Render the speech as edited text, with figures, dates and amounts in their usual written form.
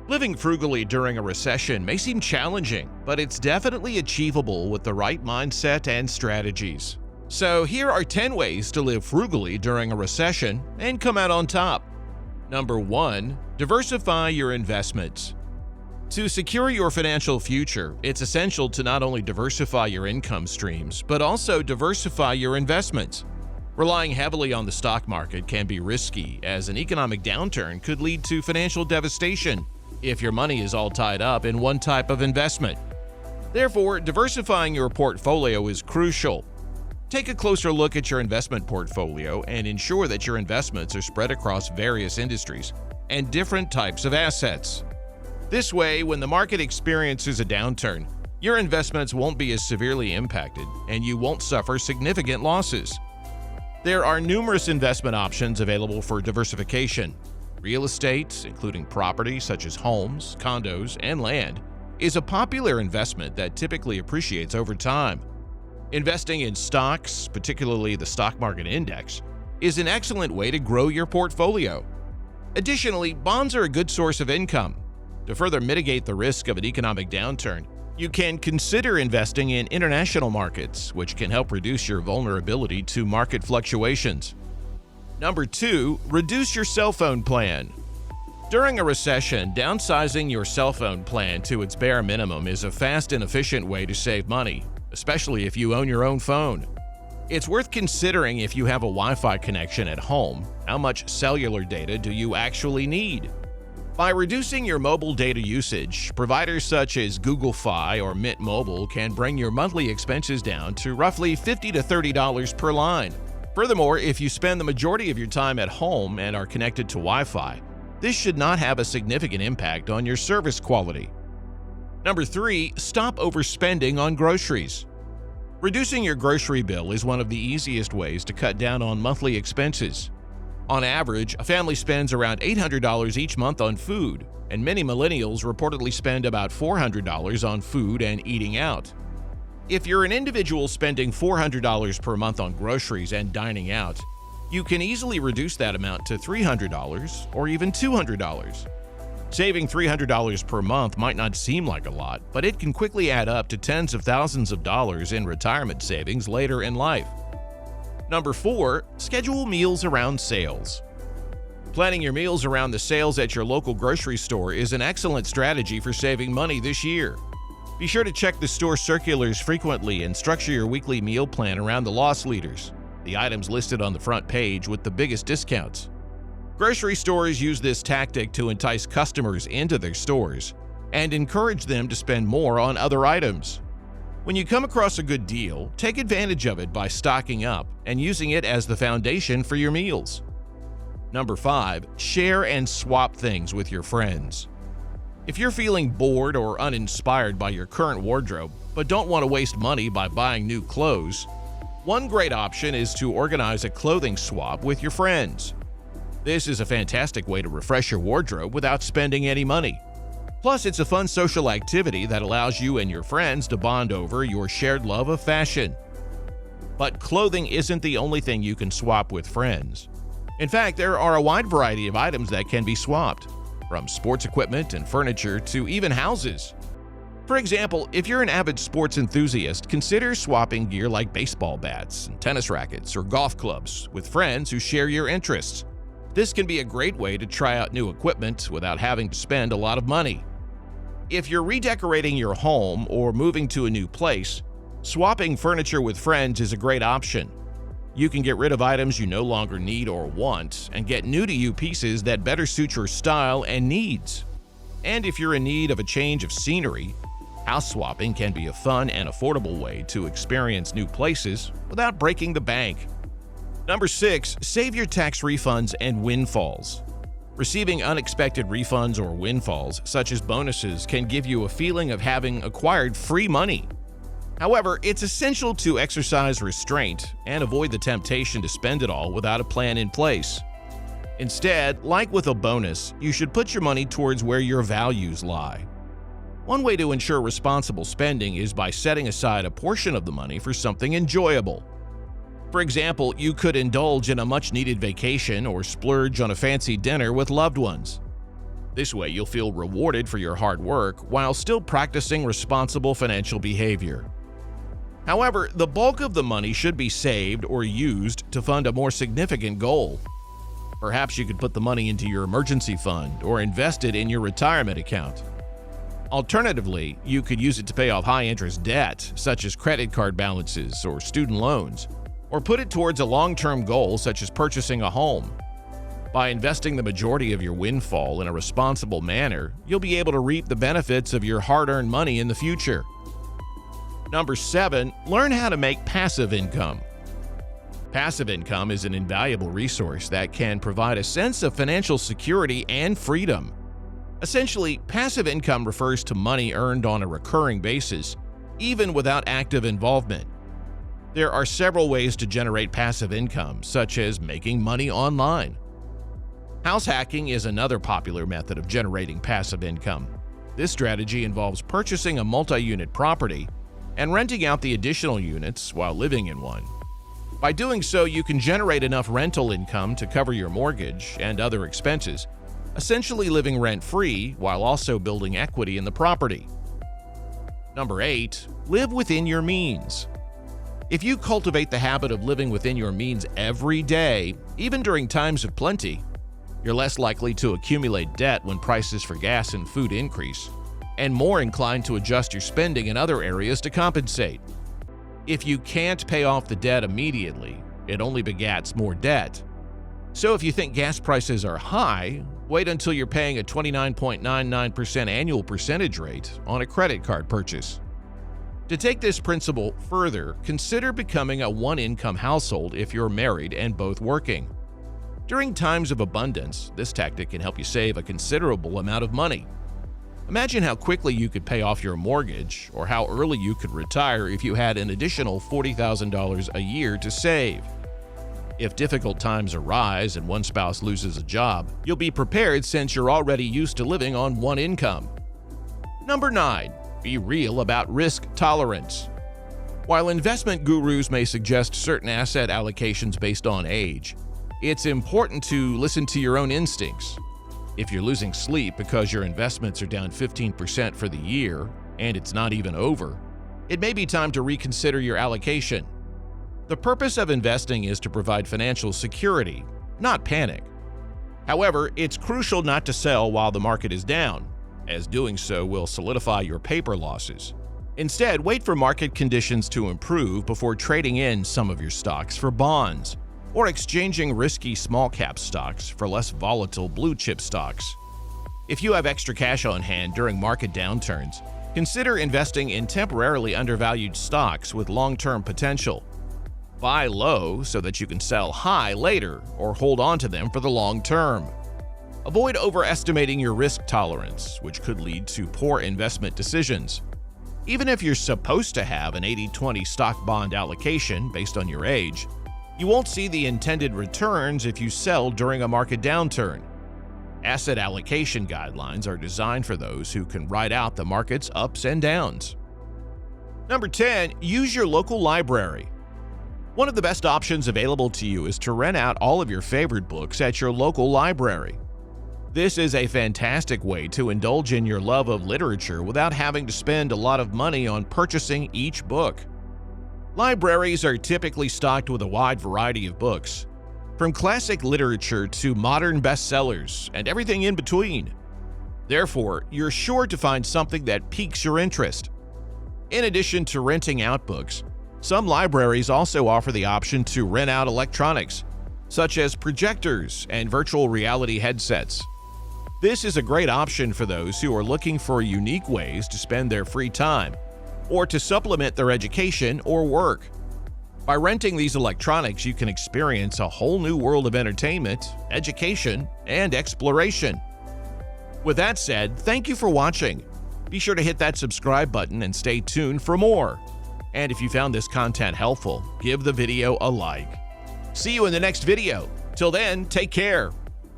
Living frugally during a recession may seem challenging, but it's definitely achievable with the right mindset and strategies. So here are 10 ways to live frugally during a recession and come out on top. Number 1. Diversify your investments. To secure your financial future, it's essential to not only diversify your income streams, but also diversify your investments. Relying heavily on the stock market can be risky, as an economic downturn could lead to financial devastation if your money is all tied up in one type of investment. Therefore, diversifying your portfolio is crucial. Take a closer look at your investment portfolio and ensure that your investments are spread across various industries and different types of assets. This way, when the market experiences a downturn, your investments won't be as severely impacted and you won't suffer significant losses. There are numerous investment options available for diversification. Real estate, including property such as homes, condos, and land, is a popular investment that typically appreciates over time. Investing in stocks, particularly the stock market index, is an excellent way to grow your portfolio. Additionally, bonds are a good source of income. To further mitigate the risk of an economic downturn, you can consider investing in international markets, which can help reduce your vulnerability to market fluctuations. Number 2. Reduce your cell phone plan. During a recession, downsizing your cell phone plan to its bare minimum is a fast and efficient way to save money, especially if you own your own phone. It's worth considering if you have a Wi-Fi connection at home, how much cellular data do you actually need? By reducing your mobile data usage, providers such as Google Fi or Mint Mobile can bring your monthly expenses down to roughly $50 to $30 per line. Furthermore, if you spend the majority of your time at home and are connected to Wi-Fi, this should not have a significant impact on your service quality. Number 3. Stop overspending on groceries. Reducing your grocery bill is one of the easiest ways to cut down on monthly expenses. On average, a family spends around $800 each month on food, and many millennials reportedly spend about $400 on food and eating out. If you're an individual spending $400 per month on groceries and dining out, you can easily reduce that amount to $300 or even $200. Saving $300 per month might not seem like a lot, but it can quickly add up to tens of thousands of dollars in retirement savings later in life. Number 4. Schedule meals around sales. Planning your meals around the sales at your local grocery store is an excellent strategy for saving money this year. Be sure to check the store circulars frequently and structure your weekly meal plan around the loss leaders, the items listed on the front page with the biggest discounts. Grocery stores use this tactic to entice customers into their stores and encourage them to spend more on other items. When you come across a good deal, take advantage of it by stocking up and using it as the foundation for your meals. Number 5. Share and swap things with your friends. If you're feeling bored or uninspired by your current wardrobe, but don't want to waste money by buying new clothes, one great option is to organize a clothing swap with your friends. This is a fantastic way to refresh your wardrobe without spending any money. Plus, it's a fun social activity that allows you and your friends to bond over your shared love of fashion. But clothing isn't the only thing you can swap with friends. In fact, there are a wide variety of items that can be swapped, from sports equipment and furniture to even houses. For example, if you're an avid sports enthusiast, consider swapping gear like baseball bats and tennis rackets or golf clubs with friends who share your interests. This can be a great way to try out new equipment without having to spend a lot of money. If you're redecorating your home or moving to a new place, swapping furniture with friends is a great option. You can get rid of items you no longer need or want and get new-to-you pieces that better suit your style and needs. And if you're in need of a change of scenery, house swapping can be a fun and affordable way to experience new places without breaking the bank. Number 6. Save your tax refunds and windfalls. Receiving unexpected refunds or windfalls, such as bonuses, can give you a feeling of having acquired free money. However, it's essential to exercise restraint and avoid the temptation to spend it all without a plan in place. Instead, like with a bonus, you should put your money towards where your values lie. One way to ensure responsible spending is by setting aside a portion of the money for something enjoyable. For example, you could indulge in a much-needed vacation or splurge on a fancy dinner with loved ones. This way, you'll feel rewarded for your hard work while still practicing responsible financial behavior. However, the bulk of the money should be saved or used to fund a more significant goal. Perhaps you could put the money into your emergency fund or invest it in your retirement account. Alternatively, you could use it to pay off high-interest debt, such as credit card balances or student loans, or put it towards a long-term goal such as purchasing a home. By investing the majority of your windfall in a responsible manner, you'll be able to reap the benefits of your hard-earned money in the future. Number 7, learn how to make passive income. Passive income is an invaluable resource that can provide a sense of financial security and freedom. Essentially, passive income refers to money earned on a recurring basis, even without active involvement. There are several ways to generate passive income, such as making money online. House hacking is another popular method of generating passive income. This strategy involves purchasing a multi-unit property and renting out the additional units while living in one. By doing so, you can generate enough rental income to cover your mortgage and other expenses, essentially living rent-free while also building equity in the property. Number 8, live within your means. If you cultivate the habit of living within your means every day, even during times of plenty, you're less likely to accumulate debt when prices for gas and food increase, and more inclined to adjust your spending in other areas to compensate. If you can't pay off the debt immediately, it only begats more debt. So if you think gas prices are high, wait until you're paying a 29.99% annual percentage rate on a credit card purchase. To take this principle further, consider becoming a one-income household if you're married and both working. During times of abundance, this tactic can help you save a considerable amount of money. Imagine how quickly you could pay off your mortgage, or how early you could retire if you had an additional $40,000 a year to save. If difficult times arise and one spouse loses a job, you'll be prepared since you're already used to living on one income. Number 9, be real about risk tolerance. While investment gurus may suggest certain asset allocations based on age, it's important to listen to your own instincts. If you're losing sleep because your investments are down 15% for the year, and it's not even over, it may be time to reconsider your allocation. The purpose of investing is to provide financial security, not panic. However, it's crucial not to sell while the market is down, as doing so will solidify your paper losses. Instead, wait for market conditions to improve before trading in some of your stocks for bonds, or exchanging risky small-cap stocks for less volatile blue-chip stocks. If you have extra cash on hand during market downturns, consider investing in temporarily undervalued stocks with long-term potential. Buy low so that you can sell high later or hold on to them for the long term. Avoid overestimating your risk tolerance, which could lead to poor investment decisions. Even if you're supposed to have an 80-20 stock-bond allocation based on your age, you won't see the intended returns if you sell during a market downturn. Asset allocation guidelines are designed for those who can ride out the market's ups and downs. Number 10, use your local library. One of the best options available to you is to rent out all of your favorite books at your local library. This is a fantastic way to indulge in your love of literature without having to spend a lot of money on purchasing each book. Libraries are typically stocked with a wide variety of books, from classic literature to modern bestsellers and everything in between. Therefore, you're sure to find something that piques your interest. In addition to renting out books, some libraries also offer the option to rent out electronics, such as projectors and virtual reality headsets. This is a great option for those who are looking for unique ways to spend their free time, or to supplement their education or work. By renting these electronics, you can experience a whole new world of entertainment, education, and exploration. With that said, thank you for watching. Be sure to hit that subscribe button and stay tuned for more. And if you found this content helpful, give the video a like. See you in the next video. Till then, take care.